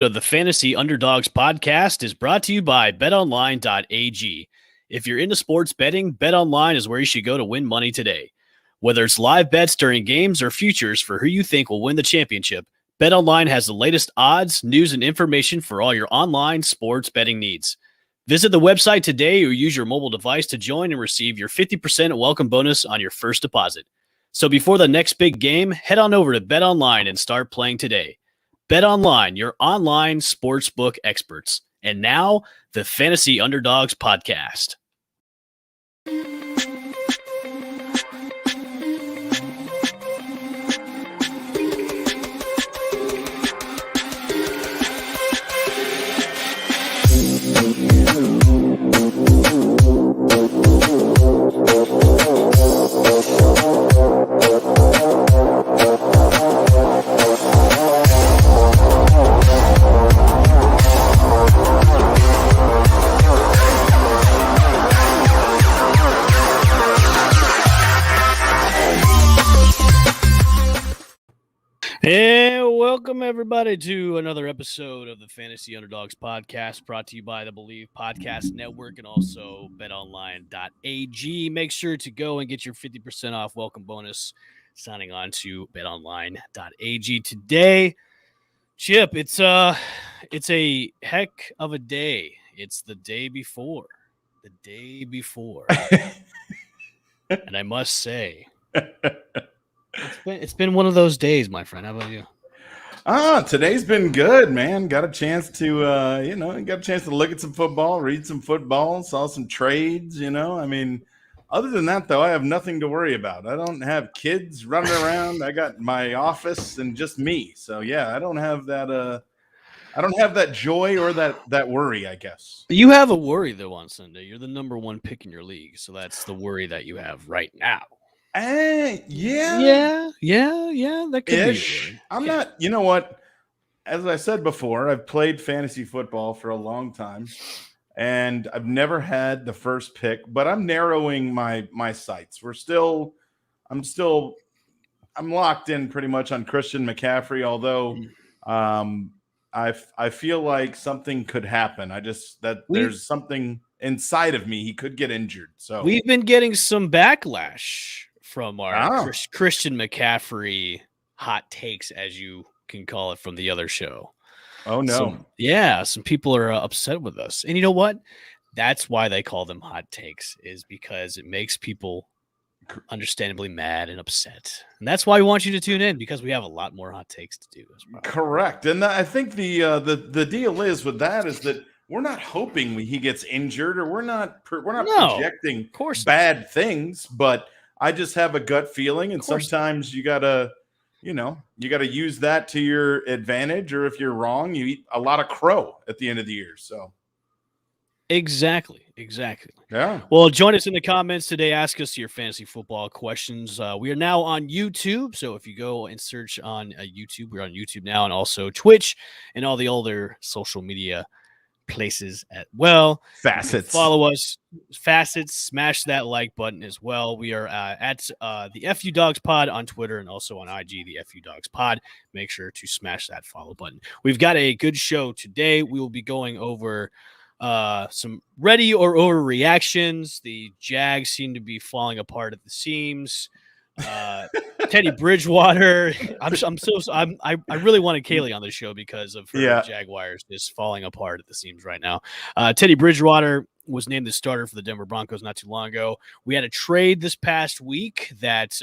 The Fantasy Underdogs podcast is brought to you by betonline.ag. If you're into sports betting, BetOnline is where you should go to win money today. Whether it's live bets during games or futures for who you think will win the championship, BetOnline has the latest odds, news, and information for all your online sports betting needs. Visit the website today or use your mobile device to join and receive your 50% welcome bonus on your first deposit. So before the next big game, head on over to BetOnline and start playing today. BetOnline, your online sportsbook experts. And now, the Fantasy Underdogs podcast. And welcome, everybody, to another episode of the Fantasy Underdogs podcast, brought to you by the Believe Podcast Network and also betonline.ag. Make sure to go and get your 50% off welcome bonus signing on to betonline.ag today. Chip, it's a heck of a day. It's the day before. And I must say, It's been one of those days, my friend. How about you? Today's been good, man. Got a chance to, look at some football, read some football, saw some trades, I mean, other than that, though, I have nothing to worry about. I don't have kids running around. I got my office and just me. So, yeah, I don't have that joy or that worry, I guess. You have a worry, though, on Sunday. You're the number one pick in your league. So that's the worry that you have right now. Yeah. That could Ish. be. I'm not, you know what? As I said before, I've played fantasy football for a long time, and I've never had the first pick, but I'm narrowing my sights. I'm locked in pretty much on Christian McCaffrey, although I feel like something could happen. There's something inside of me. He could get injured. So we've been getting some backlash from our Christian McCaffrey hot takes, as you can call it, from the other show. Oh, no. Some people are upset with us. And you know what? That's why they call them hot takes, is because it makes people understandably mad and upset. And that's why we want you to tune in, because we have a lot more hot takes to do as well. Correct. And I think the deal is with that is that we're not hoping he gets injured, or we're not projecting bad things, but I just have a gut feeling, and sometimes you gotta use that to your advantage, or if you're wrong, you eat a lot of crow at the end of the year. So exactly. Yeah. Well, join us in the comments today. Ask us your fantasy football questions. We are now on YouTube, so if you go and search on YouTube, we're on YouTube now, and also Twitch and all the other social media places as well. Facets. Follow us. Facets. Smash that like button as well. We are at the FU Dogs Pod on Twitter and also on IG, the FU Dogs Pod. Make sure to smash that follow button. We've got a good show today. We will be going over some ready or overreactions. The Jags seem to be falling apart at the seams. Teddy Bridgewater. I really wanted Kaylee on the show because of her Jaguars just falling apart at the seams right now. Teddy Bridgewater was named the starter for the Denver Broncos not too long ago. We had a trade this past week that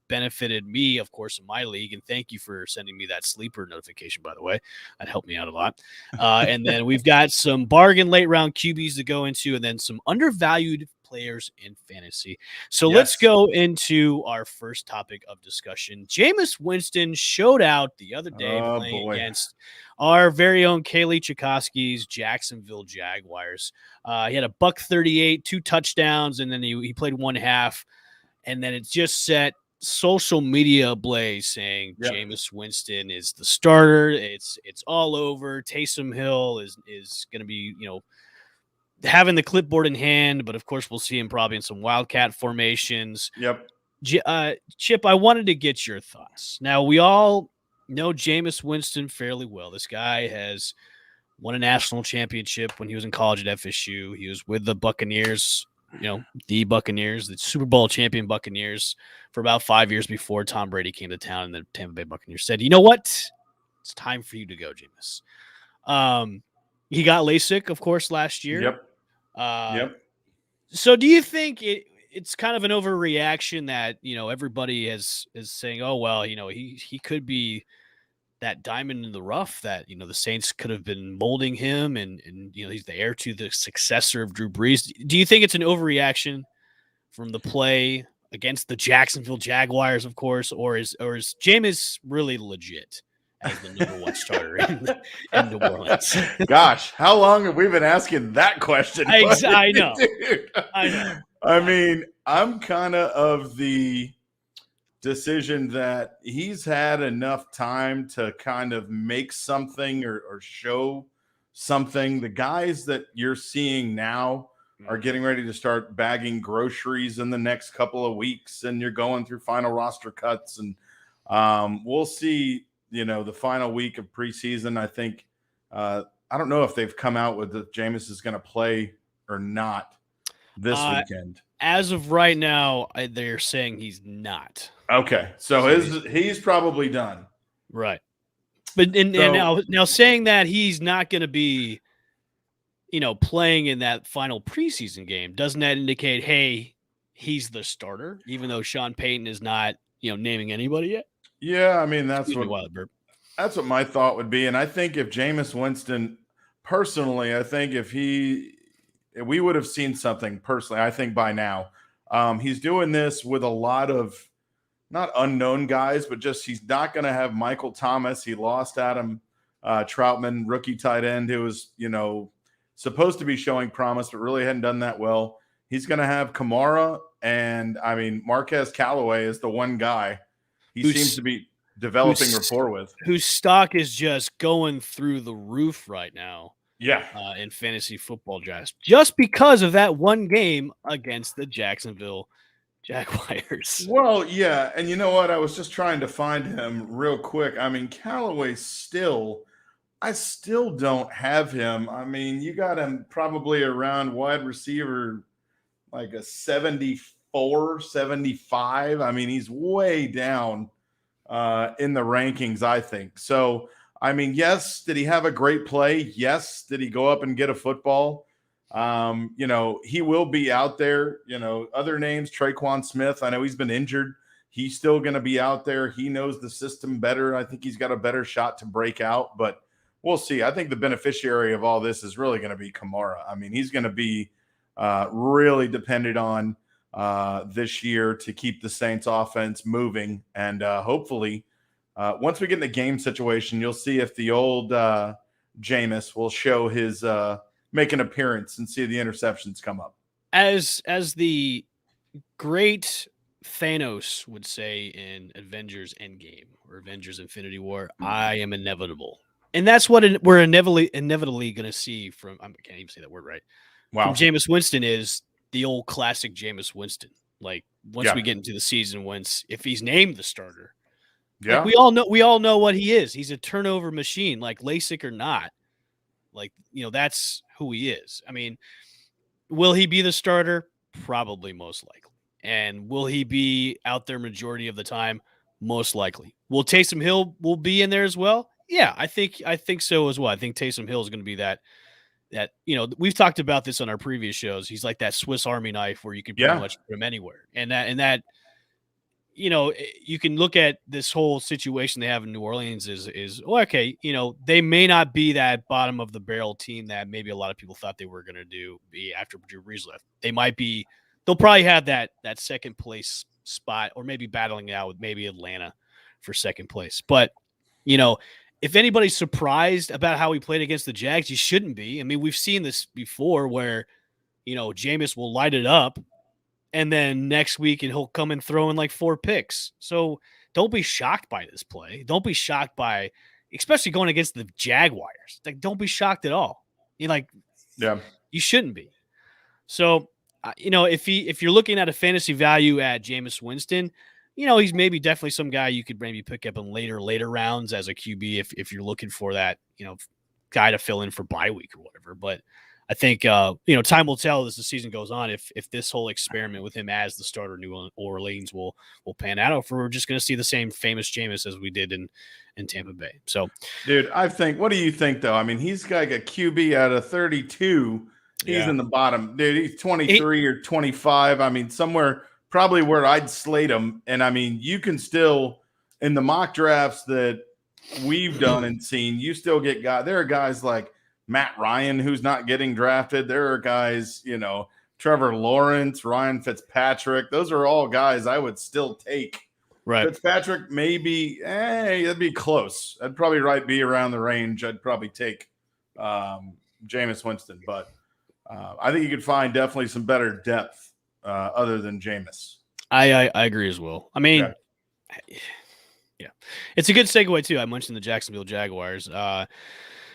benefited me, of course, in my league. And thank you for sending me that sleeper notification, by the way. That helped me out a lot. And then we've got some bargain late round QBs to go into, and then some undervalued players in fantasy. So let's go into our first topic of discussion. Jameis Winston showed out the other day playing against our very own Kaylee Chikoski's Jacksonville Jaguars. He had a $138, 2 touchdowns, and then he played one half, and then it just set social media ablaze saying Jameis Winston is the starter. It's all over. Taysom Hill is going to be, having the clipboard in hand, but of course we'll see him probably in some wildcat formations. Yep. Chip, I wanted to get your thoughts. Now, we all know Jameis Winston fairly well. This guy has won a national championship when he was in college at FSU. He was with the Buccaneers, the Buccaneers, the Super Bowl champion Buccaneers for about 5 years before Tom Brady came to town, and the Tampa Bay Buccaneers said, "You know what? It's time for you to go, Jameis." He got LASIK, of course, last year. Yep. Uh, Yep. So do you think it's kind of an overreaction that, everybody is saying, oh, well, he could be that diamond in the rough that, the Saints could have been molding him and he's the heir to the successor of Drew Brees. Do you think it's an overreaction from the play against the Jacksonville Jaguars, of course, or is Jameis really legit as the number one starter in New Orleans? Gosh, how long have we been asking that question? I know. Dude. I know. I mean, I'm kind of the decision that he's had enough time to kind of make something or show something. The guys that you're seeing now are getting ready to start bagging groceries in the next couple of weeks, and you're going through final roster cuts, and we'll see, the final week of preseason. I think I don't know if they've come out with the Jameis is going to play or not this weekend. As of right now, they're saying he's not. Okay, so he's probably done. Right. But and now saying that he's not going to be, playing in that final preseason game, doesn't that indicate, hey, he's the starter, even though Sean Payton is not, naming anybody yet? Yeah, I mean, that's what my thought would be. And I think if Jameis Winston, personally, I think if we would have seen something personally, I think by now. He's doing this with a lot of not unknown guys, but just he's not going to have Michael Thomas. He lost Adam Troutman, rookie tight end, who was, supposed to be showing promise, but really hadn't done that well. He's going to have Kamara, and Marquez Callaway is the one guy he seems to be developing rapport with, whose stock is just going through the roof right now. Yeah. In fantasy football drafts, just because of that one game against the Jacksonville Jaguars. Well, yeah, and you know what? I was just trying to find him real quick. Callaway I still don't have him. You got him probably around wide receiver like a 74, 75. He's way down in the rankings, I think. So, yes, did he have a great play? Yes. Did he go up and get a football? He will be out there. Other names, Traquan Smith, I know he's been injured. He's still going to be out there. He knows the system better. I think he's got a better shot to break out, but we'll see. I think the beneficiary of all this is really going to be Kamara. He's going to be really dependent on this year to keep the Saints offense moving. And hopefully once we get in the game situation, you'll see if the old Jameis will show his make an appearance and see the interceptions come up. As the great Thanos would say in Avengers Endgame or Avengers Infinity War, I am inevitable. And that's what we're inevitably going to see from, I can't even say that word right. Wow. From Jameis Winston is the old classic Jameis Winston. Like once we get into the season, if he's named the starter, yeah, we all know what he is. He's a turnover machine, like LASIK or not. Like, that's who he is. Will he be the starter? Probably, most likely. And will he be out there majority of the time? Most likely. Will Taysom Hill will be in there as well? Yeah, I think so as well. I think Taysom Hill is going to be that we've talked about this on our previous shows. He's like that Swiss Army knife where you can pretty much put him anywhere. And that you can look at this whole situation they have in New Orleans is okay. They may not be that bottom of the barrel team that maybe a lot of people thought they were going to be after Drew Brees left. They'll probably have that second place spot, or maybe battling it out with maybe Atlanta for second place. But, if anybody's surprised about how he played against the Jags, he shouldn't be. We've seen this before where, Jameis will light it up, and then next week and he'll come and throw in like 4 picks. So don't be shocked by this play. Don't be shocked by, especially going against the Jaguars. Like, don't be shocked at all. You shouldn't be. So, if you're looking at a fantasy value at Jameis Winston, he's maybe definitely some guy you could maybe pick up in later rounds as a QB if you're looking for that, guy to fill in for bye week or whatever. But I think, time will tell as the season goes on if this whole experiment with him as the starter in New Orleans will pan out, or if we're just going to see the same famous Jameis as we did in Tampa Bay. So, dude, what do you think, though? I mean, he's got a QB out of 32. He's in the bottom. Dude, he's 23 or 25. I mean, somewhere probably where I'd slate him. And, I mean, you can still, in the mock drafts that we've done and seen, you still get guys. There are guys like Matt Ryan who's not getting drafted. There are guys, Trevor Lawrence, Ryan Fitzpatrick. Those are all guys I would still take. Right. Fitzpatrick, maybe, that'd be close. I'd probably be around the range. I'd probably take Jameis Winston, but I think you could find definitely some better depth other than Jameis. I agree as well. I mean, yeah. It's a good segue, too. I mentioned the Jacksonville Jaguars.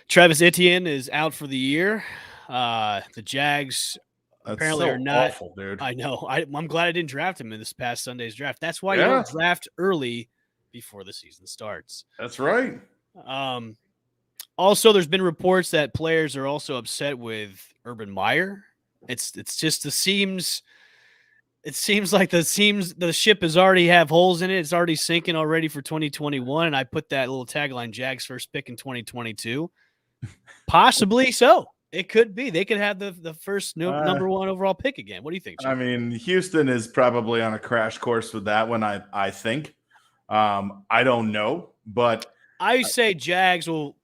Travis Etienne is out for the year. The Jags apparently are not awful, dude. I know. I'm glad I didn't draft him in this past Sunday's draft. That's why you don't draft early before the season starts. That's right. Also, there's been reports that players are also upset with Urban Meyer. It seems like the ship has already have holes in it. It's already sinking already for 2021. And I put that little tagline, Jags first pick in 2022. Possibly so. It could be. They could have the first number one overall pick again. What do you think, Jim? I mean, Houston is probably on a crash course with that one, I think. I don't know, but I say Jags will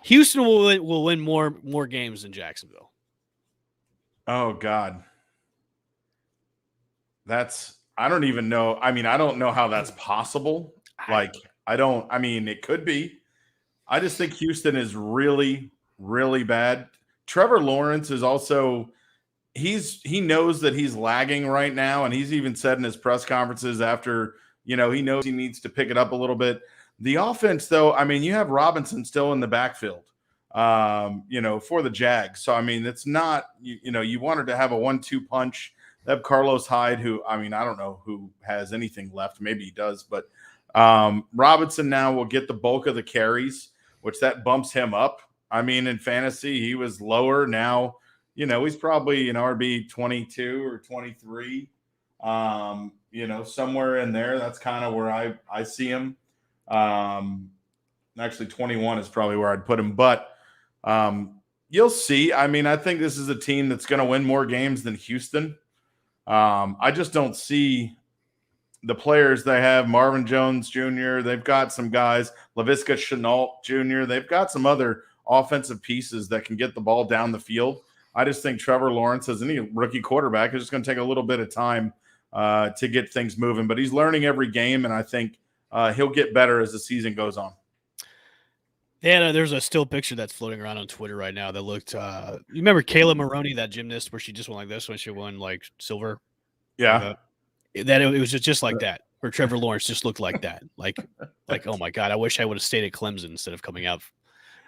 Houston will win more games than Jacksonville. Oh God. I don't even know. I mean, I don't know how that's possible. It could be. I just think Houston is really, really bad. Trevor Lawrence is also he knows that he's lagging right now, and he's even said in his press conferences after, he knows he needs to pick it up a little bit. The offense, though, I mean, you have Robinson still in the backfield, for the Jags. So, I mean, it's not, you wanted to have a 1-2 punch. They have Carlos Hyde, who, I mean, I don't know who has anything left. Maybe he does, but Robinson now will get the bulk of the carries, which that bumps him up. I mean, in fantasy, he was lower. Now, he's probably an RB 22 or 23, somewhere in there. That's kind of where I see him. Actually, 21 is probably where I'd put him. But you'll see. I mean, I think this is a team that's going to win more games than Houston. I just don't see the players they have. Marvin Jones Jr., they've got some guys, Laviska Shenault Jr., they've got some other offensive pieces that can get the ball down the field. I just think Trevor Lawrence, as any rookie quarterback, is just going to take a little bit of time to get things moving. But he's learning every game, and I think he'll get better as the season goes on. Yeah, there's a still picture that's floating around on Twitter right now that looked you remember Kayla Maroney, that gymnast where she just went like this when she won like silver? Yeah. It was just like that, where Trevor Lawrence just looked like that. Like, oh my God, I wish I would have stayed at Clemson instead of coming out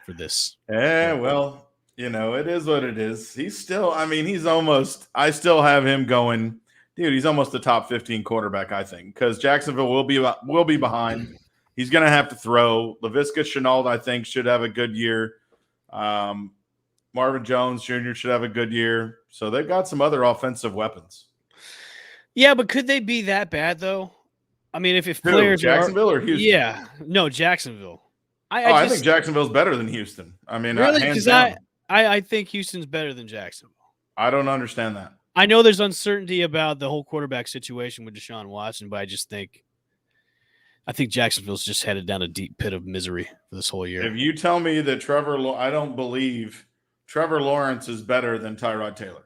for this. Yeah, well, it is what it is. He's still, I mean, I still have him going, dude, he's almost the top 15 quarterback, I think, because Jacksonville will be behind. He's going to have to throw. Laviska Shenault, I think, should have a good year. Marvin Jones Jr. should have a good year. So they've got some other offensive weapons. Yeah, but could they be that bad, though? I mean, if Who, players Jacksonville or Houston? Yeah. No, Jacksonville. I think Jacksonville's better than Houston. I mean, really? Hands down. I think Houston's better than Jacksonville. I don't understand that. I know there's uncertainty about the whole quarterback situation with Deshaun Watson, but I think Jacksonville's just headed down a deep pit of misery for this whole year. If you tell me that I don't believe Trevor Lawrence is better than Tyrod Taylor.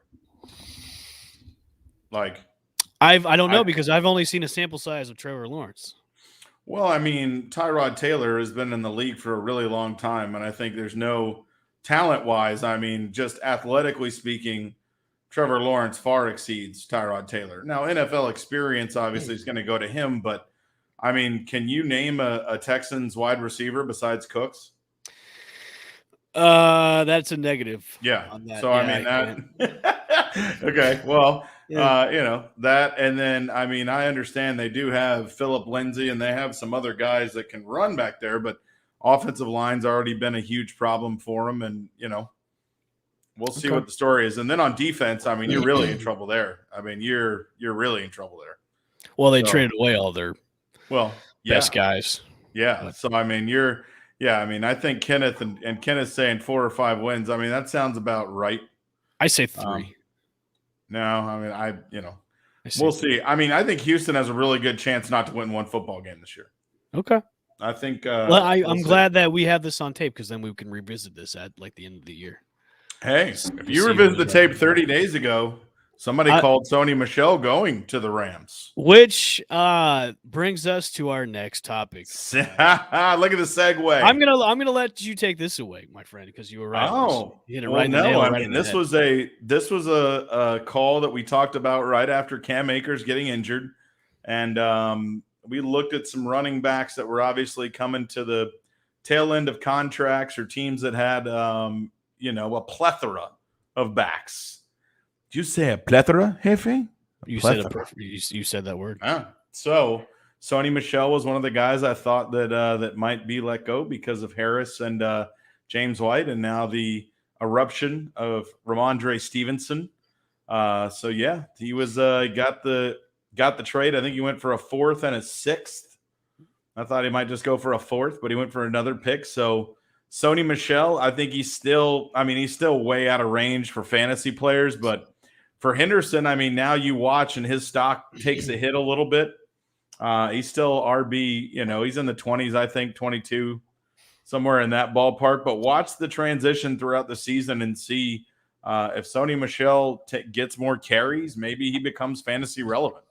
I don't know because I've only seen a sample size of Trevor Lawrence. Well, I mean, Tyrod Taylor has been in the league for a really long time, and I think there's no talent-wise, I mean, just athletically speaking, Trevor Lawrence far exceeds Tyrod Taylor. Now, NFL experience obviously is going to go to him, but I mean, can you name a Texans wide receiver besides Cooks? That's a negative. Yeah. On that. So Yeah, I mean can't. that. Okay. Well, Yeah. that, and then I mean I understand they do have Philip Lindsay and they have some other guys that can run back there, but offensive line's already been a huge problem for them, and we'll see Okay. what the story is. And then on defense, I mean you're really in trouble there. I mean you're really in trouble there. Well, they So, traded away all their best guys. Yeah. But So I mean I mean I think Kenneth and Kenneth saying 4 or 5 wins. I mean that sounds about right. I say 3. No, I mean We'll see. I mean, I think Houston has a really good chance not to win one football game this year. Okay. I think. Well, I'm glad that we have this on tape because then we can revisit this at like the end of the year. Hey, if you revisit the tape 30 days ago, somebody called Sony Michel going to the Rams, which brings us to our next topic. Look at the segue. I'm gonna let you take this away, my friend, because you were right. Oh, you hit it right in the nail. I mean, this was a call that we talked about right after Cam Akers getting injured, and we looked at some running backs that were obviously coming to the tail end of contracts or teams that had a plethora of backs. Did you say a plethora, Jefe? You said it perfect. You said that word. So Sony Michel was one of the guys I thought that might be let go because of Harris and James White, and now the eruption of Ramondre Stevenson. So yeah, he was got the trade. I think he went for a 4th and a 6th. I thought he might just go for a 4th, but he went for another pick. So Sony Michel, I think he's still way out of range for fantasy players, but for Henderson, I mean, now you watch and his stock takes a hit a little bit. He's still RB, he's in the 20s, I think 22, somewhere in that ballpark. But watch the transition throughout the season and see if Sony Michel gets more carries, maybe he becomes fantasy relevant.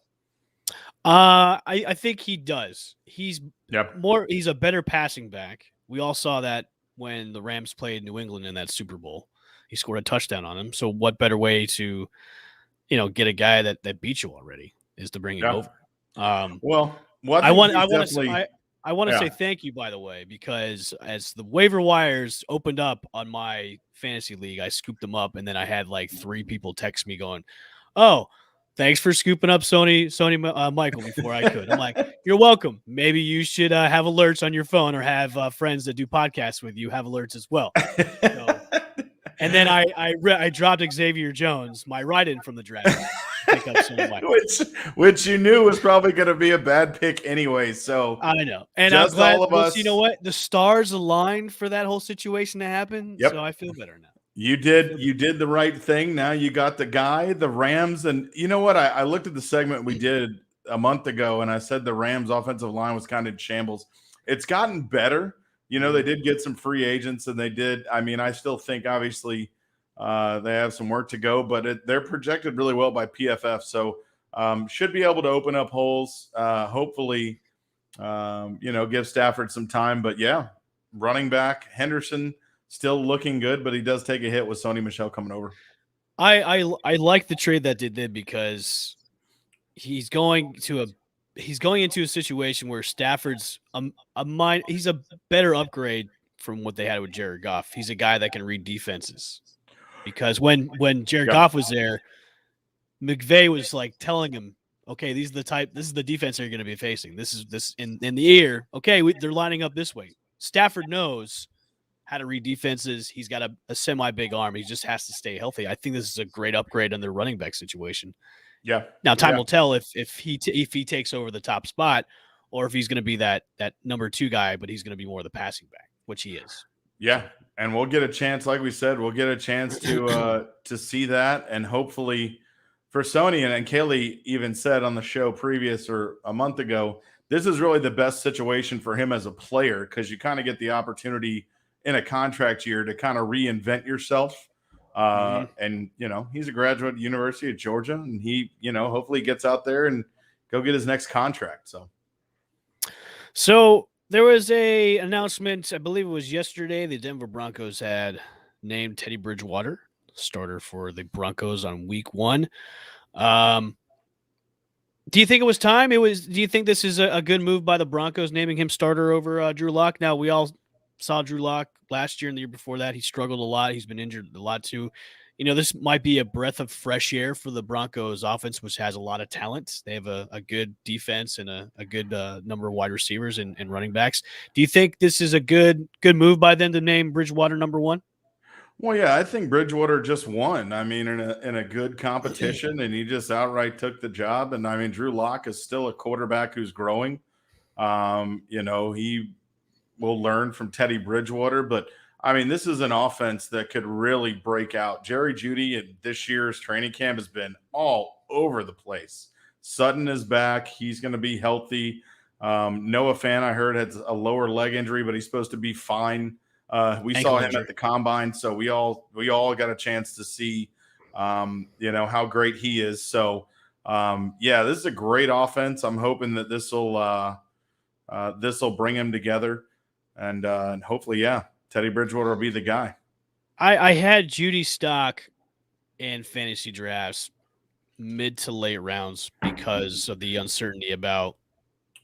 I think he does. He's a better passing back. We all saw that when the Rams played New England in that Super Bowl. He scored a touchdown on him. So what better way to, get a guy that beat you already is to bring him over. I want to say thank you, by the way, because as the waiver wires opened up on my fantasy league, I scooped them up, and then I had like 3 people text me going, "Oh, thanks for scooping up Sony Michael before I could." I'm like, "You're welcome. Maybe you should have alerts on your phone or have friends that do podcasts with you have alerts as well." And then I dropped Xavier Jones, my write-in from the draft, pick up Sony Michael. which you knew was probably going to be a bad pick anyway. So I know, and I'm glad. All of us, you know what? The stars aligned for that whole situation to happen. Yep. So I feel better now. You did the right thing. Now you got the guy, the Rams, and you know what? I looked at the segment we did a month ago, and I said the Rams' offensive line was kind of in shambles. It's gotten better. They did get some free agents, and they did. I mean, I still think obviously they have some work to go, but they're projected really well by PFF, so should be able to open up holes. Hopefully, give Stafford some time. But yeah, running back Henderson still looking good, but he does take a hit with Sony Michel coming over. I like the trade that they did because he's going into a situation where Stafford's he's a better upgrade from what they had with Jared Goff. He's a guy that can read defenses. Because when Jared Goff was there, McVay was like telling him, "Okay, this is the defense you're going to be facing. This is in the ear. Okay, they're lining up this way." Stafford knows how to read defenses. He's got a semi-big arm. He just has to stay healthy. I think this is a great upgrade on their running back situation. Yeah. Now time will tell if he takes over the top spot, or if he's going to be that number 2 guy, but he's going to be more the passing back, which he is. Yeah, and we'll get a chance, like we said, to see that, and hopefully for Sony and Kaylee even said on the show previous or a month ago, this is really the best situation for him as a player because you kind of get the opportunity in a contract year to kind of reinvent yourself. And, he's a graduate at University of Georgia, and he, hopefully gets out there and go get his next contract. So there was a announcement, I believe it was yesterday, the Denver Broncos had named Teddy Bridgewater starter for the Broncos on week 1. Do you think it was time? Do you think this is a good move by the Broncos naming him starter over Drew Lock? Now we all saw Drew Lock last year and the year before that. He struggled a lot. He's been injured a lot too. This might be a breath of fresh air for the Broncos offense, which has a lot of talent. They have a good defense and a good number of wide receivers and running backs. Do you think this is a good move by them to name Bridgewater number one? Well, yeah, I think Bridgewater just won. I mean, in a good competition, and he just outright took the job. And I mean, Drew Lock is still a quarterback who's growing. He will learn from Teddy Bridgewater, but I mean, this is an offense that could really break out. Jerry Jeudy at this year's training camp has been all over the place. Sutton is back; he's going to be healthy. Noah Fant, I heard, has a lower leg injury, but he's supposed to be fine. We saw him at the combine, so we all got a chance to see, how great he is. So, this is a great offense. I'm hoping that this will bring him together, and hopefully, Teddy Bridgewater will be the guy. I had Jeudy stock in fantasy drafts mid to late rounds because of the uncertainty about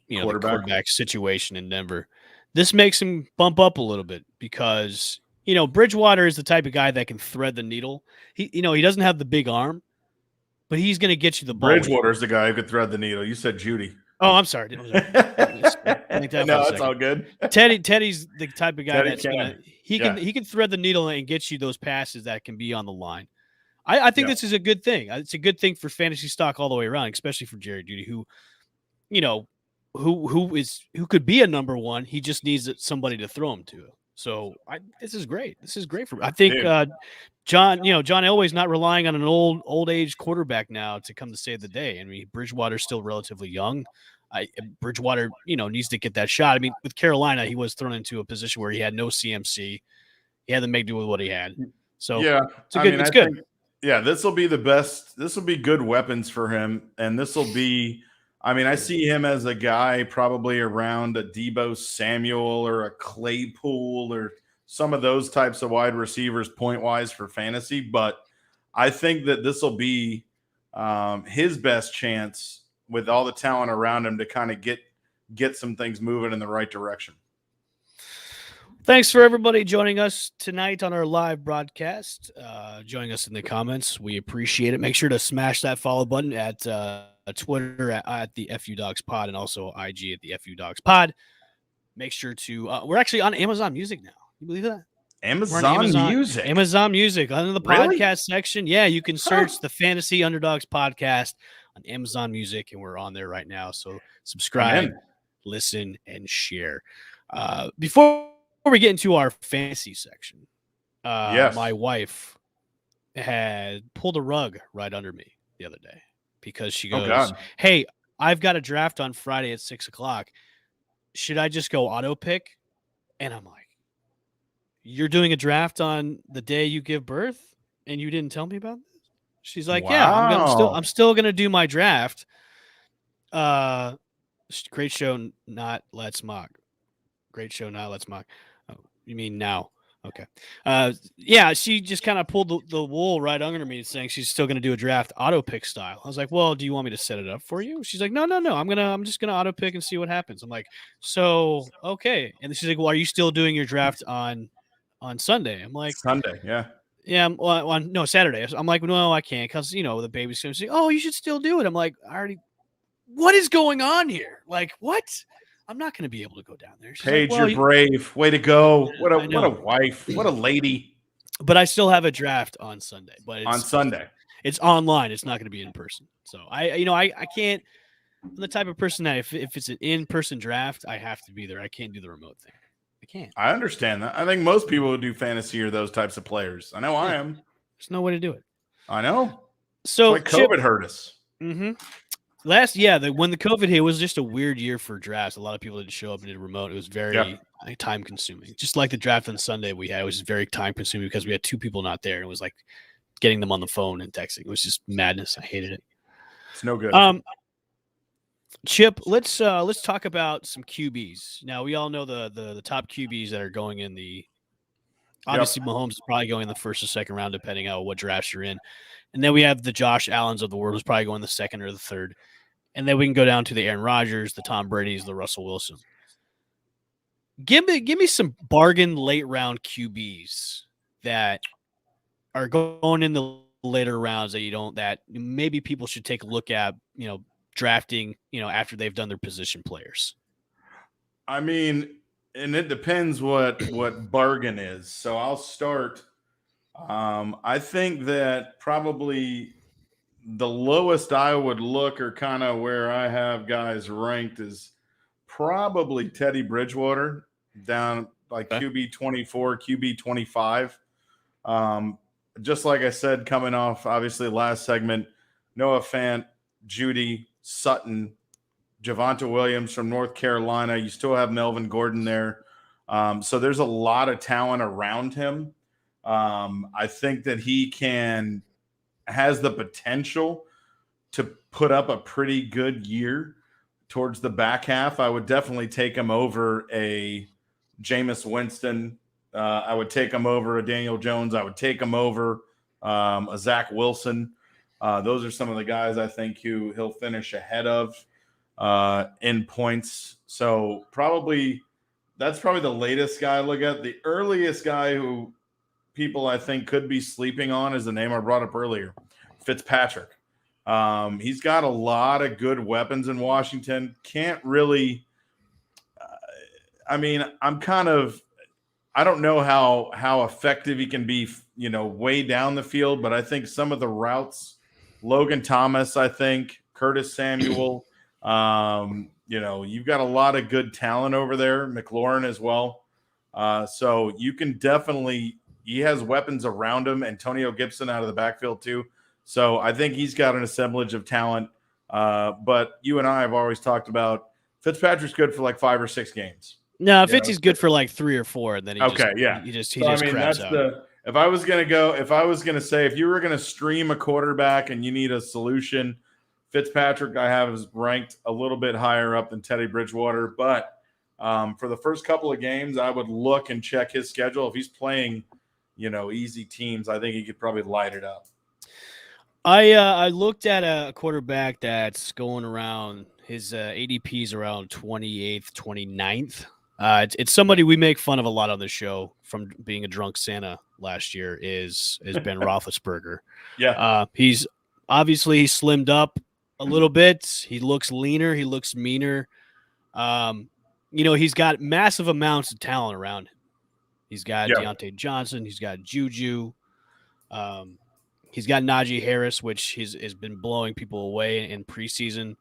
the quarterback situation in Denver. This makes him bump up a little bit because, Bridgewater is the type of guy that can thread the needle. He doesn't have the big arm, but he's going to get you the ball. Bridgewater's the guy who could thread the needle. You said Jeudy. Oh, I'm sorry. No, it's all good. Teddy's the type of guy that's he can can thread the needle and get you those passes that can be on the line. I think this is a good thing. It's a good thing for fantasy stock all the way around, especially for Jerry Jeudy, who, who could be a number one. He just needs somebody to throw him to. So this is great. This is great for me. I think John Elway's not relying on an old age quarterback now to come to save the day. I mean, Bridgewater's still relatively young. Bridgewater, needs to get that shot. I mean, with Carolina, he was thrown into a position where he had no CMC. He had to make do with what he had. So it's good. This will be the best. This will be good weapons for him, and this will be. I mean, I see him as a guy probably around a Deebo Samuel or a Claypool or some of those types of wide receivers point-wise for fantasy. But I think that this will be his best chance with all the talent around him to kind of get some things moving in the right direction. Thanks for everybody joining us tonight on our live broadcast. Joining us in the comments. We appreciate it. Make sure to smash that follow button at Twitter at the FU Dogs Pod and also IG at the FU Dogs Pod. Make sure to we're actually on Amazon Music now. You believe that? Amazon Music under the podcast section. Yeah, you can search the Fantasy Underdogs Podcast on Amazon Music, and we're on there right now. So subscribe, listen, and share. Before we get into our fantasy section, my wife had pulled a rug right under me the other day because she goes, "Hey, I've got a draft on Friday at 6:00. Should I just go auto pick?" And I'm like, "You're doing a draft on the day you give birth, and you didn't tell me about this?" She's like, "Yeah, I'm still gonna do my draft." Great show, not Let's Mock. Great show, not Let's Mock. Oh, you mean now? Okay. She just kind of pulled the wool right under me, saying she's still going to do a draft auto pick style. I was like, "Well, do you want me to set it up for you?" She's like, "No. I'm just gonna auto pick and see what happens." I'm like, "So okay." And then she's like, "Well, are you still doing your draft on Sunday?" I'm like, "Sunday, yeah." Yeah, no, Saturday. I'm like, "No, I can't because the baby's going to say, oh, you should still do it." I'm like, what is going on here? Like, what? I'm not going to be able to go down there. She's Paige, you're brave. Way to go. What a wife. What a lady. But I still have a draft on Sunday. But on Sunday. It's online. It's not going to be in person. So I can't. I'm the type of person that if it's an in-person draft, I have to be there. I can't do the remote thing. I can't. I understand that. I think most people who do fantasy are those types of players. I know I am. There's no way to do it. I know. So COVID hurt us. Mm-hmm. When the COVID hit, it was just a weird year for drafts. A lot of people didn't show up and did remote. It was very time consuming. Just like the draft on Sunday we had, it was very time consuming because we had two people not there. It was like getting them on the phone and texting. It was just madness. I hated it. It's no good. Chip, let's talk about some QBs. Now we all know the top QBs that are going in the. Obviously, Mahomes is probably going in the first or second round, depending on what drafts you're in. And then we have the Josh Allens of the world, who's probably going the second or the third. And then we can go down to the Aaron Rodgers, the Tom Brady's, the Russell Wilson. Give me some bargain late round QBs that are going in the later rounds that maybe people should take a look at, drafting, after they've done their position players. I mean, and it depends what bargain is. So I'll start. I think that probably the lowest I would look, or kind of where I have guys ranked, is probably Teddy Bridgewater, down like Okay. QB 24, QB 25. Um, just like I said, coming off obviously last segment, Noah Fant, Judy, Sutton, Javonte Williams from North Carolina. You still have Melvin Gordon there. So there's a lot of talent around him. I think that he has the potential to put up a pretty good year towards the back half. I would definitely take him over a Jameis Winston. I would take him over a Daniel Jones. I would take him over a Zach Wilson. Those are some of the guys I think he'll finish ahead of in points. So that's probably the latest guy I look at. The earliest guy who people I think could be sleeping on is the name I brought up earlier, Fitzpatrick. He's got a lot of good weapons in Washington. Can't really. I mean, I don't know how effective he can be, way down the field, but I think some of the routes, Logan Thomas, I think Curtis Samuel, you've got a lot of good talent over there, McLaurin as well. So you can definitely. He has weapons around him. Antonio Gibson out of the backfield too. So I think he's got an assemblage of talent. But you and I have always talked about Fitzpatrick's good for like 5 or 6 games. No, Fitz is good for like 3 or 4, and then he just craps out. If I was gonna say, if you were gonna stream a quarterback and you need a solution, Fitzpatrick I have is ranked a little bit higher up than Teddy Bridgewater. But for the first couple of games, I would look and check his schedule. If he's playing, easy teams, I think he could probably light it up. I looked at a quarterback that's going around his ADPs around 28th, 29th. It's somebody we make fun of a lot on the show from being a drunk Santa last year is Ben Roethlisberger. Yeah. He's obviously slimmed up a little bit. He looks leaner. He looks meaner. He's got massive amounts of talent around him. He's got Deontay Johnson. He's got Juju. He's got Najee Harris, which has been blowing people away in preseason.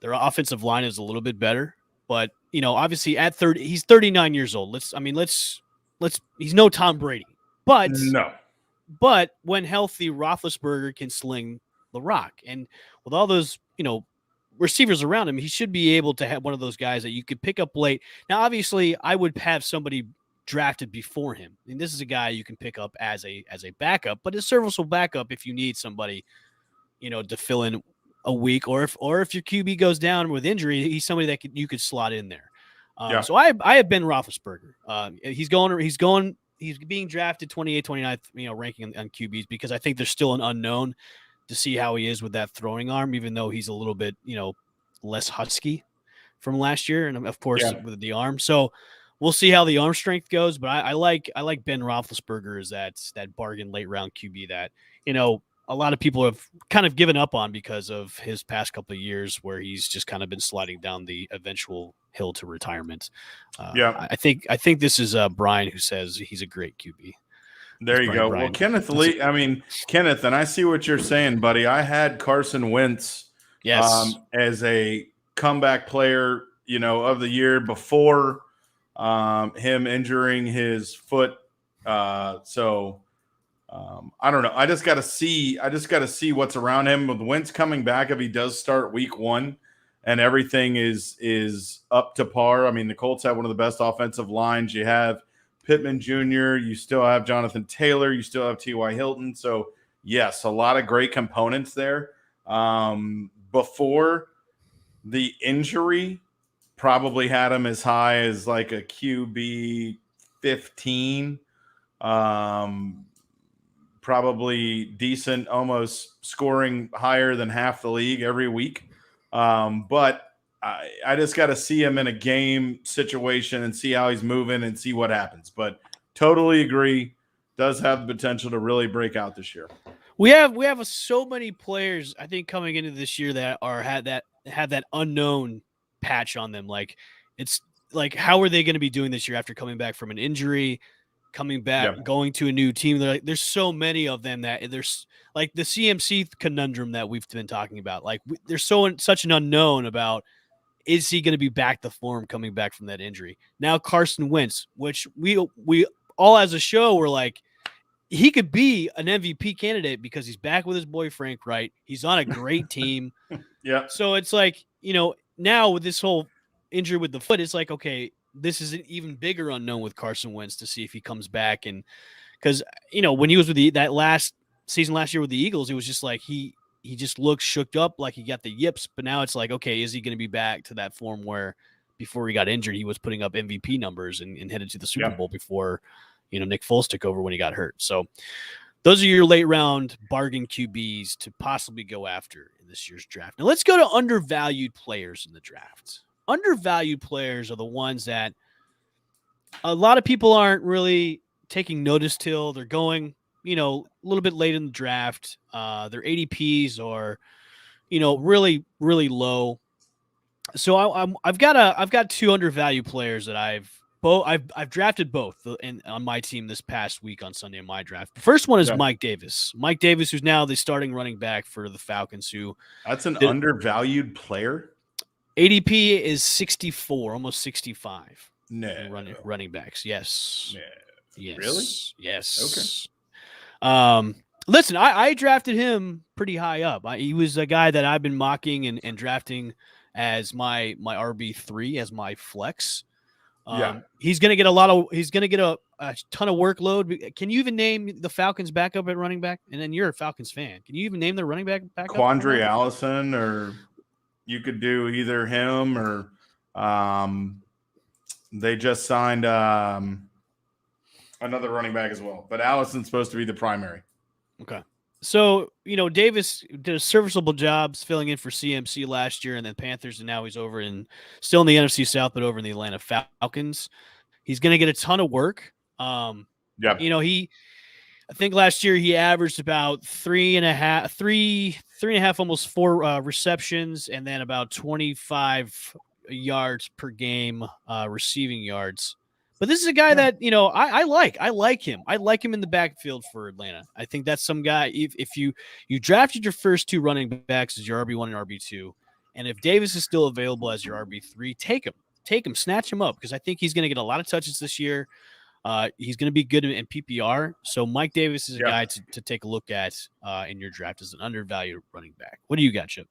Their offensive line is a little bit better, but obviously at 30, he's 39 years old. He's no Tom Brady, but when healthy, Roethlisberger can sling the rock, and with all those receivers around him, he should be able to have one of those guys that you could pick up late. Now, obviously, I would have somebody drafted before him, and this is a guy you can pick up as a backup, but a serviceable backup if you need somebody, to fill in a week, or if your QB goes down with injury, he's somebody that you could slot in there. So I have Ben Roethlisberger. He's being drafted 28th, 29th, ranking on QBs because I think there's still an unknown to see how he is with that throwing arm, even though he's a little bit, less husky from last year, and of course with the arm. So we'll see how the arm strength goes. But I like Ben Roethlisberger as that bargain late round QB that a lot of people have kind of given up on because of his past couple of years where he's just kind of been sliding down the eventual hill to retirement. I think this is Brian who says he's a great QB. There you go. Brian. Well, Kenneth Lee, Kenneth, and I see what you're saying, buddy. I had Carson Wentz as a comeback player, of the year before him injuring his foot. So I don't know. I just got to see what's around him with Wentz coming back. If he does start week 1 and everything is up to par. I mean, the Colts have one of the best offensive lines. You have Pittman Jr., you still have Jonathan Taylor, you still have T.Y. Hilton. So, yes, a lot of great components there. Before the injury, probably had him as high as like a QB 15. Probably decent, almost scoring higher than half the league every week. But I just got to see him in a game situation and see how he's moving and see what happens. But totally agree. Does have the potential to really break out this year. We have so many players I think coming into this year that have that unknown patch on them. Like it's like how are they going to be doing this year after coming back from an injury, coming back, going to a new team? There's so many of them that there's like the CMC conundrum that we've been talking about. Like there's such an unknown about is he going to be back to form coming back from that injury? Now Carson Wentz, which we all as a show were like he could be an MVP candidate because he's back with his boy Frank Wright. He's on a great team. Yeah. So it's like, now with this whole injury with the foot, it's like, okay, this is an even bigger unknown with Carson Wentz to see if he comes back. And because, when he was with that last season last year with the Eagles, it was just like he just looked shook up like he got the yips. But now it's like, okay, is he going to be back to that form where before he got injured, he was putting up MVP numbers and headed to the Super Bowl before Nick Foles took over when he got hurt. So those are your late round bargain QBs to possibly go after in this year's draft. Now let's go to undervalued players in the draft. Undervalued players are the ones that a lot of people aren't really taking notice till they're going, a little bit late in the draft. Their ADPs are, really, really low. So I've got two undervalued players that I've drafted both on my team this past week on Sunday in my draft. The first one is Mike Davis. Mike Davis, who's now the starting running back for the Falcons. That's an undervalued player. ADP is 64, almost 65. No. Running backs. Yes. No. Yes. Really? Yes. Okay. Listen, I drafted him pretty high up. He was a guy that I've been mocking and drafting as my RB3, as my flex. He's going to get a ton of workload. Can you even name the Falcons backup at running back? And then you're a Falcons fan. Can you even name their running back backup? Quandre Allison, or you could do either him or they just signed another running back as well. But Allison's supposed to be the primary. Okay. So, Davis did a serviceable job filling in for CMC last year and then Panthers, and now he's still in the NFC South, but over in the Atlanta Falcons. He's going to get a ton of work. I think last year he averaged about three and a half, almost 4 receptions, and then about 25 yards per game, receiving yards. But this is a guy that, I like. I like him. I like him in the backfield for Atlanta. I think that's some guy. If you drafted your first 2 running backs as your RB1 and RB2, and if Davis is still available as your RB3, take him, snatch him up, because I think he's going to get a lot of touches this year. He's going to be good in PPR. So Mike Davis is a guy to take a look at in your draft as an undervalued running back. What do you got, Chip?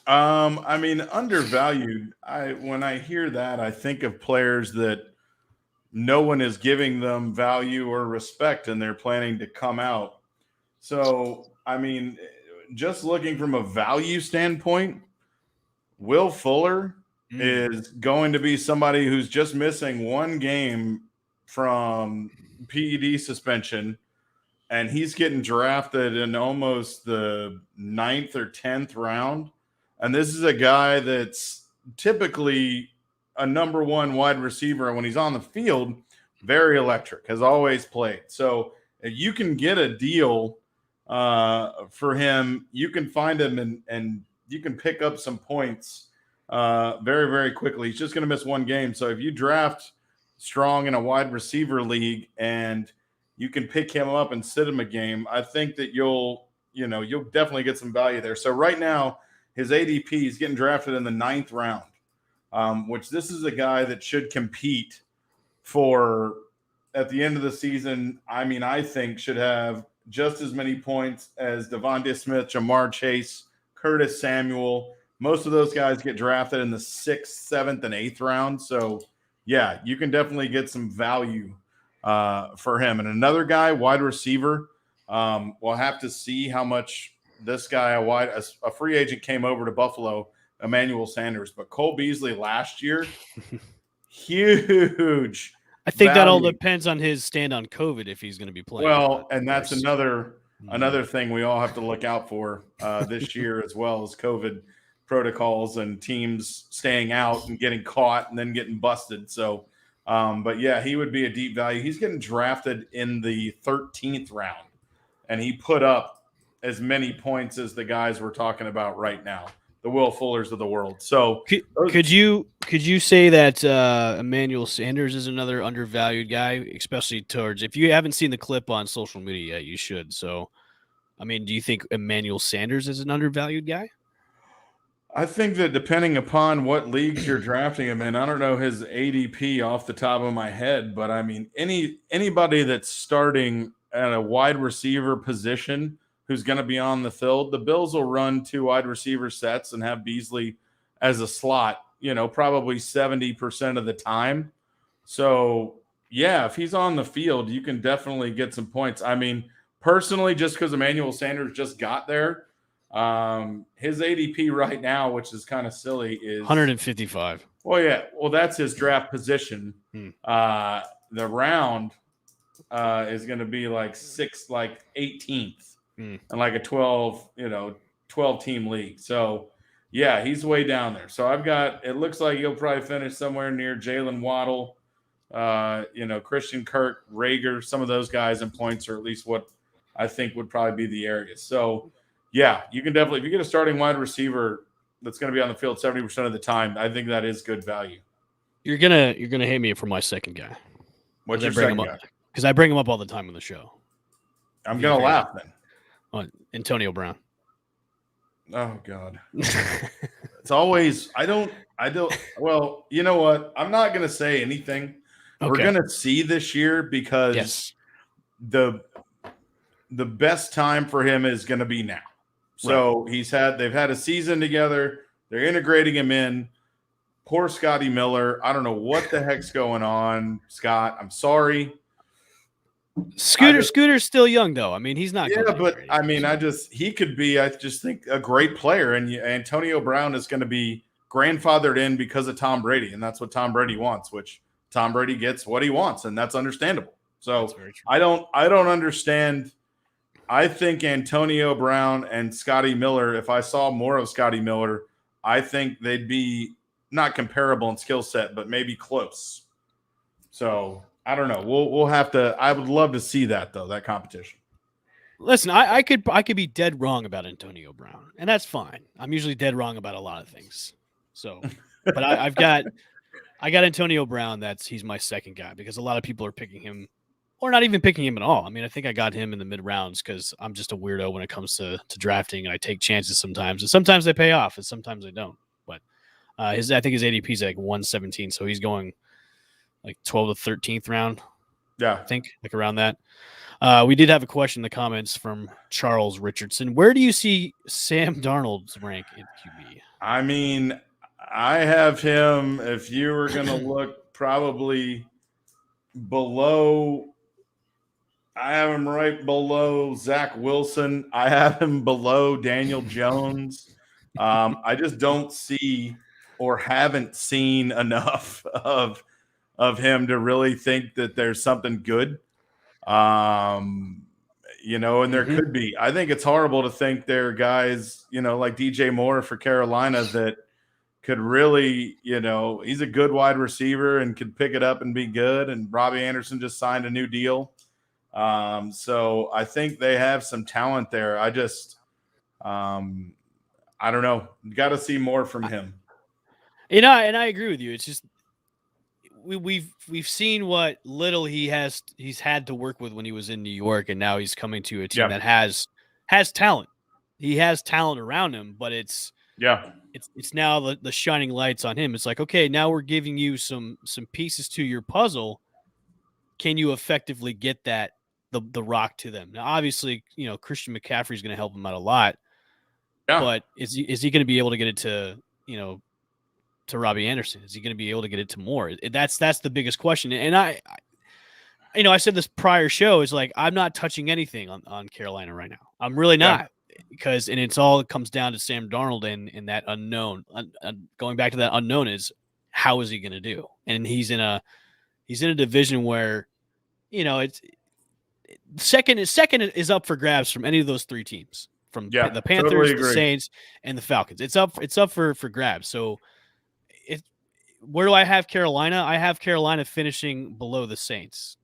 Undervalued. When I hear that, I think of players that no one is giving them value or respect, and they're planning to come out. So, just looking from a value standpoint, Will Fuller is going to be somebody who's just missing 1 game from PED suspension, and he's getting drafted in almost the 9th or 10th round. And this is a guy that's typically a number 1 wide receiver, and when he's on the field, very electric, has always played. So if you can get a deal for him, you can find him and you can pick up some points very, very quickly. He's just going to miss 1 game. So if you draft strong in a wide receiver league and you can pick him up and sit him a game, I think that you'll definitely get some value there. So right now, his ADP is getting drafted in the 9th round. Which this is a guy that should compete for at the end of the season. I think should have just as many points as Devontae Smith, Jamar Chase, Curtis Samuel. Most of those guys get drafted in the 6th, 7th, and 8th round. So, yeah, you can definitely get some value for him. And another guy, wide receiver, we'll have to see how much this guy, a free agent, came over to Buffalo, Emmanuel Sanders, but Cole Beasley last year, huge. I think that all depends on his stand on COVID if he's going to be playing. Well, and that's another thing we all have to look out for this year as well as COVID protocols and teams staying out and getting caught and then getting busted. So, but yeah, he would be a deep value. He's getting drafted in the 13th round, and he put up as many points as the guys we're talking about right now, the Will Fullers of the world. So could you say that Emmanuel Sanders is another undervalued guy, especially towards, if you haven't seen the clip on social media yet, you should. So, I mean, do you think Emmanuel Sanders is an undervalued guy? I think that depending upon what leagues you're drafting him in, I don't know his ADP off the top of my head, but I mean, anybody that's starting at a wide receiver position who's going to be on the field, the Bills will run 2 wide receiver sets and have Beasley as a slot, probably 70% of the time. So, yeah, if he's on the field, you can definitely get some points. I mean, personally, just because Emmanuel Sanders just got there, his ADP right now, which is kind of silly, is 155. Well, yeah. Well, that's his draft position. The round is going to be like 18th and like a 12 team league. So, yeah, he's way down there. So it looks like he'll probably finish somewhere near Jalen Waddle, Christian Kirk, Rager, some of those guys in points, or at least what I think would probably be the area. So, yeah, you can definitely, if you get a starting wide receiver that's going to be on the field 70% of the time, I think that is good value. You're gonna hate me for my second guy. What's your second guy? Because I bring him up all the time on the show. I'm gonna laugh then. On Antonio Brown. Oh God. It's always I don't well, you know what? I'm not gonna say anything. Okay. We're gonna see this year because the best time for him is gonna be now. So they've had a season together, they're integrating him in. Poor Scotty Miller. I don't know what the heck's going on, Scott. I'm sorry. Scooter's still young, though. I mean, he's not. Yeah, but I mean, he could be, I just think, a great player. And Antonio Brown is going to be grandfathered in because of Tom Brady. And that's what Tom Brady wants, which Tom Brady gets what he wants. And that's understandable. So I don't understand. I think Antonio Brown and Scotty Miller, if I saw more of Scotty Miller, I think they'd be not comparable in skill set, but maybe close. So I don't know. We'll have to. I would love to see that though. That competition. Listen, I could be dead wrong about Antonio Brown, and that's fine. I'm usually dead wrong about a lot of things. So, but I got Antonio Brown. He's my second guy because a lot of people are picking him, or not even picking him at all. I mean, I think I got him in the mid rounds because I'm just a weirdo when it comes to drafting, and I take chances sometimes, and sometimes they pay off, and sometimes they don't. But I think his ADP is like 117, so he's going like 12th to 13th round. Yeah. I think like around that. We did have a question in the comments from Charles Richardson. Where do you see Sam Darnold's rank in QB? I mean, I have him, if you were going to look, probably below. I have him right below Zach Wilson. I have him below Daniel Jones. I just don't see or haven't seen enough of him to really think that there's something good. And there could be. I think it's horrible to think there are guys, like DJ Moore for Carolina that could really, he's a good wide receiver and could pick it up and be good. And Robbie Anderson just signed a new deal. So I think they have some talent there. I just, I don't know. Got to see more from him. And I agree with you. It's just we've seen what little he's had to work with when he was in New York, and now he's coming to a team that has talent. He has talent around him, but it's now the shining lights on him. It's like, okay, now we're giving you some pieces to your puzzle. Can you effectively get the rock to them? Now, obviously, Christian McCaffrey is going to help him out a lot. Yeah. But is he going to be able to get it to to Robbie Anderson? Is he going to be able to get it to Moore? That's the biggest question. And I said this prior show is like, I'm not touching anything on Carolina right now. I'm really not, because it comes down to Sam Darnold and that unknown. Going back to that unknown is, how is he going to do? And he's in a division where, it's second is up for grabs from any of those three teams. from Yeah, the totally Panthers, the agree. Saints, and the Falcons. It's up for grabs. So where do I have Carolina? I have Carolina finishing below the Saints.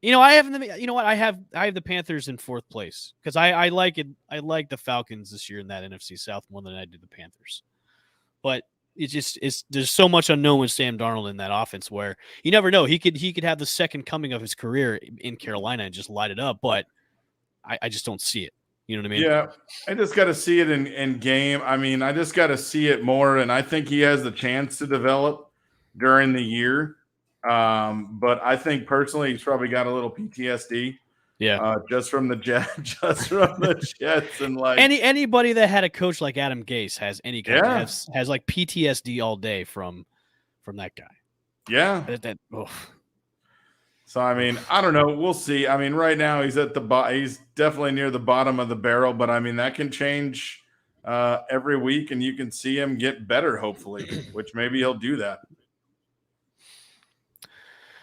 I have them. You know what? I have the Panthers in fourth place because I like it. I like the Falcons this year in that NFC South more than I do the Panthers. But there's so much unknown with Sam Darnold in that offense where you never know. He could have the second coming of his career in Carolina and just light it up. But I just don't see it. You know what I mean? Yeah, I just got to see it in game. I mean, I just got to see it more, and I think he has the chance to develop during the year. But I think personally, he's probably got a little PTSD. Yeah. Just from the just from the Jets, and like Anybody that had a coach like Adam Gase has any kind yeah, has like PTSD all day from that guy. yeah. So I mean, I don't know. We'll see. I mean, right now he's at the he's definitely near the bottom of the barrel, but I mean that can change every week, and you can see him get better, hopefully, which maybe he'll do that.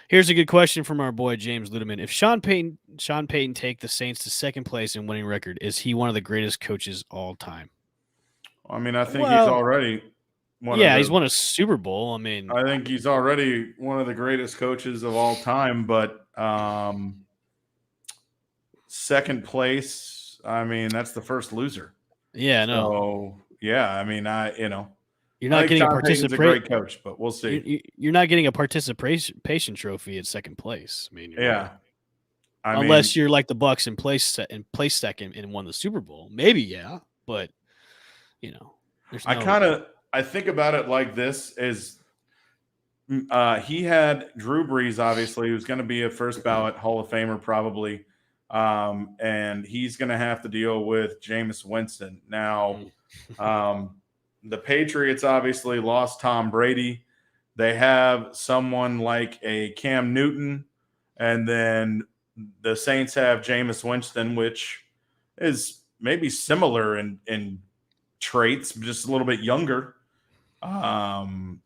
Here's a good question from our boy James Ludeman. If Sean Payton take the Saints to second place in winning record, is he one of the greatest coaches all time? I mean, I think he's already he's won a Super Bowl. I mean, I think he's already one of the greatest coaches of all time, but second place, I mean, that's the first loser. Yeah, no. So, yeah, I mean, you're not getting a participation. A great coach, but we'll see. You're not getting a participation trophy at second place. I mean, unless you're like the Bucks and place second and won the Super Bowl, maybe but I think about it like this: is he had Drew Brees, obviously, who's going to be a first ballot Hall of Famer probably, and he's going to have to deal with Jameis Winston now. The Patriots obviously lost Tom Brady. They have someone like a Cam Newton, and then the Saints have Jameis Winston, which is maybe similar in traits, just a little bit younger. Okay.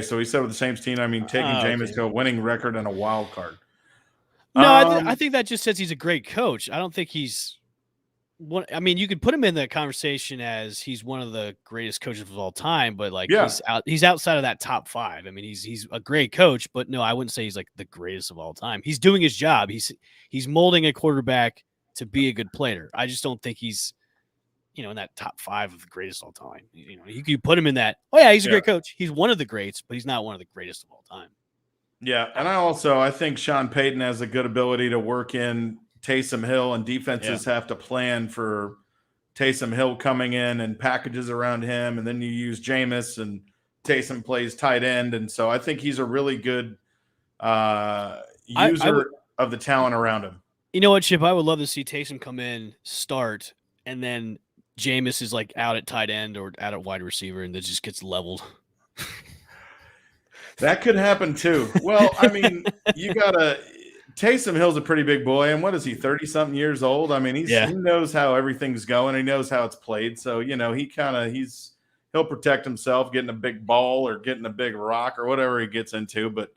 So he said with the Saints team, I mean, taking Jameis to a winning record and a wild card. No, I think that just says he's a great coach. I don't think he's one. I mean, you could put him in the conversation as he's one of the greatest coaches of all time, but he's outside of that top five. I mean, he's a great coach, but no, I wouldn't say he's like the greatest of all time. He's doing his job. He's molding a quarterback to be a good player. I just don't think he's in that top five of the greatest of all time. You could put him in that. Oh yeah, he's a great coach. He's one of the greats, but he's not one of the greatest of all time. Yeah, and I think Sean Payton has a good ability to work in Taysom Hill, and defenses have to plan for Taysom Hill coming in and packages around him, and then you use Jameis, and Taysom plays tight end, and so I think he's a really good user of the talent around him. You know what, Chip? I would love to see Taysom come in, start, and then Jameis is like out at tight end or out at wide receiver, and that just gets leveled. That could happen too. Well, I mean, Taysom Hill's a pretty big boy, and what is he, 30-something years old? I mean, he knows how everything's going. He knows how it's played. So, he'll protect himself getting a big ball or getting a big rock or whatever he gets into. But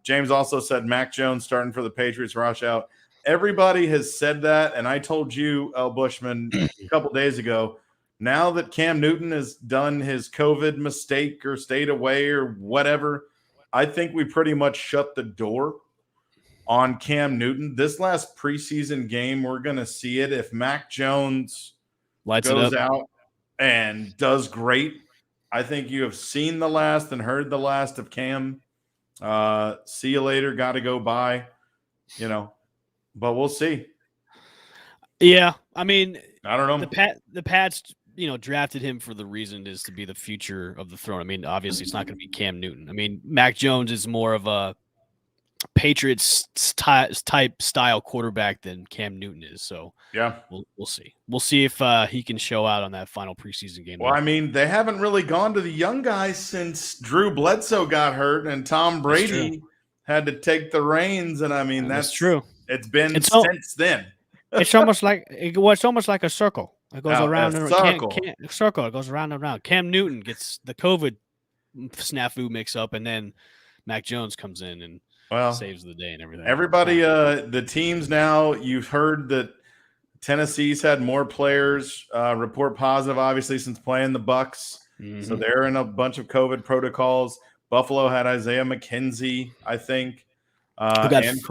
James also said Mac Jones starting for the Patriots rush out. Everybody has said that, and I told you, L. Bushman, a couple days ago, now that Cam Newton has done his COVID mistake or stayed away or whatever, I think we pretty much shut the door on Cam Newton. This last preseason game, we're going to see it. If Mac Jones goes out and does great, I think you have seen the last and heard the last of Cam. See you later. Got to go by, but we'll see. Yeah. I mean, I don't know. The Pats, drafted him for the reason is to be the future of the throne. I mean, obviously it's not going to be Cam Newton. I mean, Mac Jones is more of a Patriots type style quarterback than Cam Newton is. So yeah, we'll see. We'll see if he can show out on that final preseason game. Well, I mean, they haven't really gone to the young guys since Drew Bledsoe got hurt and Tom Brady had to take the reins. And I mean, that's true. It's been since then. It's almost like a circle. It goes around and around. Circle. It goes around and around. Cam Newton gets the COVID snafu mix up, and then Mac Jones comes in and saves the day and everything. Everybody, the teams now, you've heard that Tennessee's had more players report positive, obviously, since playing the Bucks. Mm-hmm. So they're in a bunch of COVID protocols. Buffalo had Isaiah McKenzie, I think, Who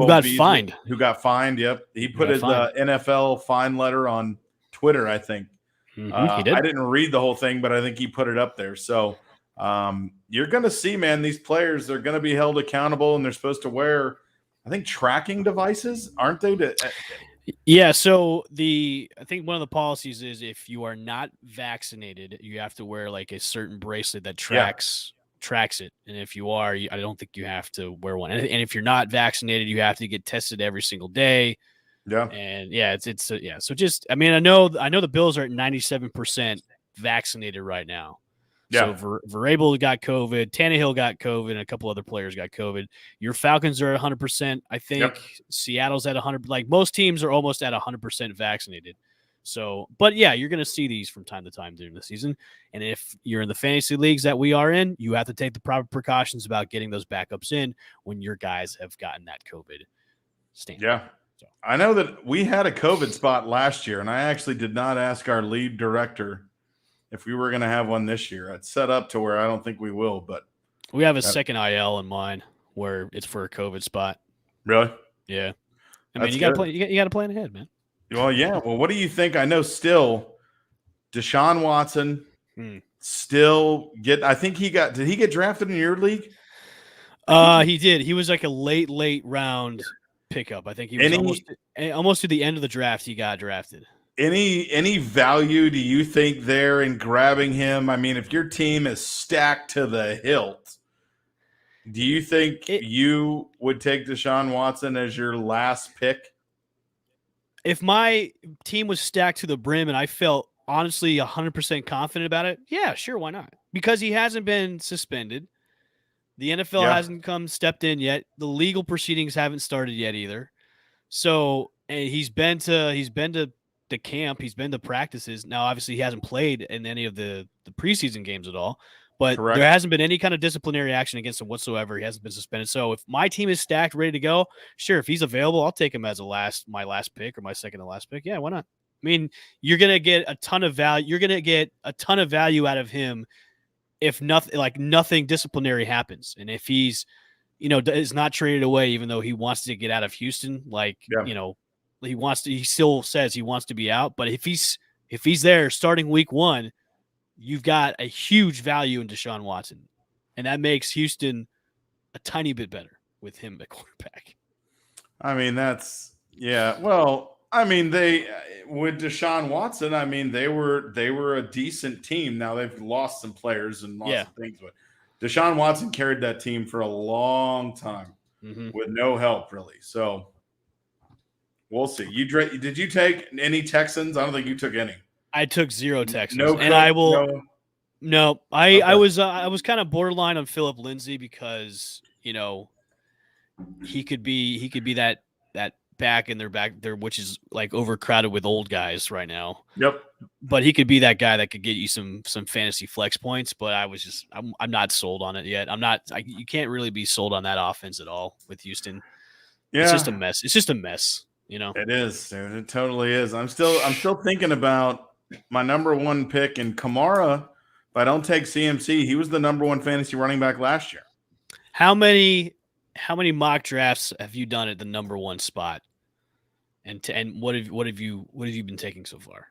got fined? who got fined. Yep, he put his fined. NFL fine letter on Twitter, I think. Mm-hmm. He did. I didn't read the whole thing, but I think he put it up there. So you're going to see, man, these players, they're going to be held accountable, and they're supposed to wear, I think, tracking devices, aren't they? Yeah, so I think one of the policies is if you are not vaccinated, you have to wear like a certain bracelet that tracks it. And if you are, I don't think you have to wear one. And if you're not vaccinated, you have to get tested every single day. Yeah. And yeah, yeah. So just, I mean, I know the Bills are at 97% vaccinated right now. Yeah. So Vrabel got COVID, Tannehill got COVID, and a couple other players got COVID. Your Falcons are at 100%. I think Seattle's at 100. Like most teams are almost at 100% vaccinated. So, but yeah, you're going to see these from time to time during the season. And if you're in the fantasy leagues that we are in, you have to take the proper precautions about getting those backups in when your guys have gotten that COVID stamp. Yeah. So I know that we had a COVID spot last year, and I actually did not ask our lead director if we were going to have one this year. It's set up to where I don't think we will, but we have a second IL in mine where it's for a COVID spot. Really? Yeah. I mean, you got to play. You got to plan ahead, man. Well, yeah. Well, what do you think? I know still Deshaun Watson still get. I think did he get drafted in your league? He did. He was like a late round pickup. I think he was almost to the end of the draft. He got drafted. Any value do you think there in grabbing him? I mean, if your team is stacked to the hilt, do you think you would take Deshaun Watson as your last pick? If my team was stacked to the brim and I felt honestly 100% confident about it, yeah, sure, why not? Because he hasn't been suspended. The NFL hasn't stepped in yet. The legal proceedings haven't started yet either. So, and he's been to the camp, he's been to practices. Now, obviously, he hasn't played in any of the preseason games at all, but there hasn't been any kind of disciplinary action against him whatsoever. He hasn't been suspended. So if my team is stacked, ready to go, sure, if he's available, I'll take him as my last pick or my second to last pick. Yeah, why not? I mean, you're going to get a ton of value. You're going to get a ton of value out of him if nothing disciplinary happens. And if he's, is not traded away, even though he wants to get out of Houston, he still says he wants to be out. But if he's there starting week 1, you've got a huge value in Deshaun Watson. And that makes Houston a tiny bit better with him at quarterback. I mean, well, I mean, with Deshaun Watson, I mean, they were a decent team. Now they've lost some players and lost some things, but Deshaun Watson carried that team for a long time with no help, really. So we'll see. Did you take any Texans? I don't think you took any. I took 0 Texans. No, and I will. No, I was kind of borderline on Phillip Lindsay because he could be that back in their back there, which is like overcrowded with old guys right now. Yep. But he could be that guy that could get you some fantasy flex points. But I'm not sold on it yet. You can't really be sold on that offense at all with Houston. Yeah. It's just a mess. It's just a mess. It is, dude. It totally is. I'm still thinking about my number 1 pick in Kamara. If I don't take CMC, he was the number 1 fantasy running back last year. How many mock drafts have you done at the number 1 spot? And what have you been taking so far?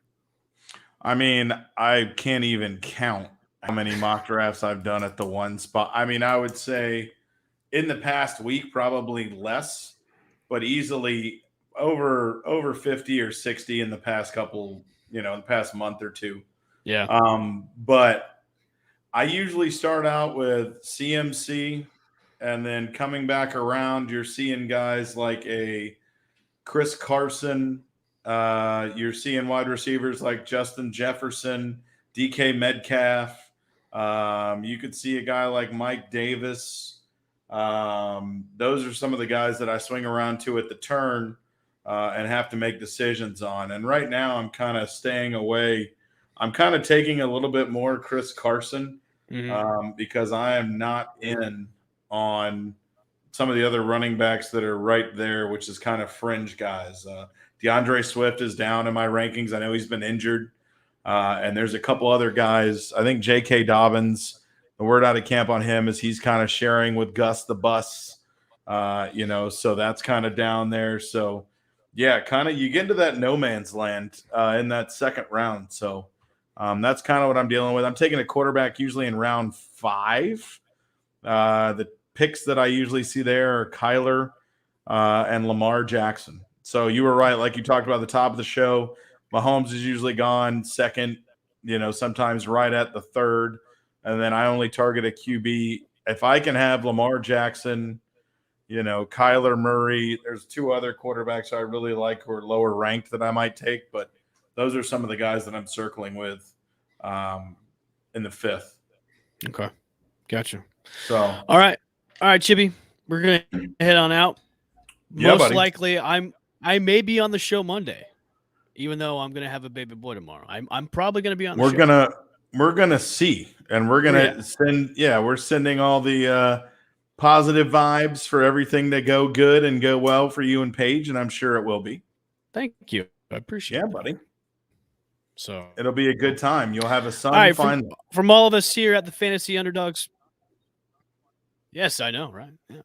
I mean, I can't even count how many mock drafts I've done at the 1 spot. I mean, I would say in the past week, probably less, but easily over 50 or 60 in the past couple, in the past month or 2. Yeah. But I usually start out with CMC, and then coming back around, you're seeing guys like a Chris Carson. You're seeing wide receivers like Justin Jefferson, DK Metcalf. You could see a guy like Mike Davis. Those are some of the guys that I swing around to at the turn and have to make decisions on. And right now I'm kind of staying away. I'm kind of taking a little bit more Chris Carson because I am not in on some of the other running backs that are right there, which is kind of fringe guys. DeAndre Swift is down in my rankings. I know he's been injured. And there's a couple other guys. I think J.K. Dobbins, the word out of camp on him is he's kind of sharing with Gus the bus, so that's kind of down there. So, yeah, kind of you get into that no man's land in that second round. So that's kind of what I'm dealing with. I'm taking a quarterback usually in round 5. The picks that I usually see there are Kyler and Lamar Jackson. So you were right. Like you talked about at the top of the show, Mahomes is usually gone second, sometimes right at the third. And then I only target a QB. If I can have Lamar Jackson, Kyler Murray, there's 2 other quarterbacks I really like who are lower ranked that I might take. But those are some of the guys that I'm circling with in the 5th. Okay. Gotcha. So, all right, Chippy, we're going to head on out. Yeah, Most buddy. likely I may be on the show Monday, even though I'm going to have a baby boy tomorrow. I'm probably going to be on the show. We're going to see, and we're going to we're sending all the positive vibes for everything to go good and go well for you and Paige, and I'm sure it will be. Thank you. I appreciate it. Buddy. So it'll be a good time. You'll have a son. All right, from all of us here at the Fantasy Underdogs. Yes, I know, right? Yeah.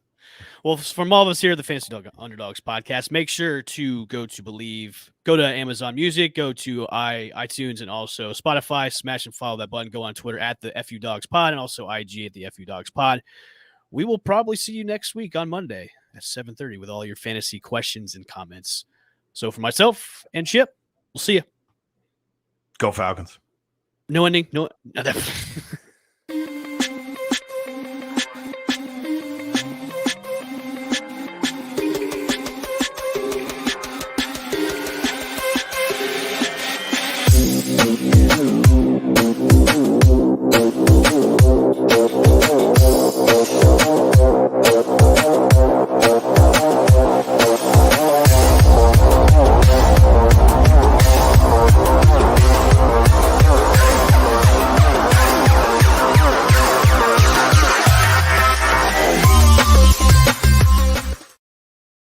Well, from all of us here at the Fantasy Underdogs podcast, make sure to go to Amazon Music, go to iTunes, and also Spotify. Smash and follow that button. Go on Twitter at the FU Dogs Pod, and also IG at the FU Dogs Pod. We will probably see you next week on Monday at 7:30 with all your fantasy questions and comments. So for myself and Chip, we'll see you. Go Falcons. No ending. No.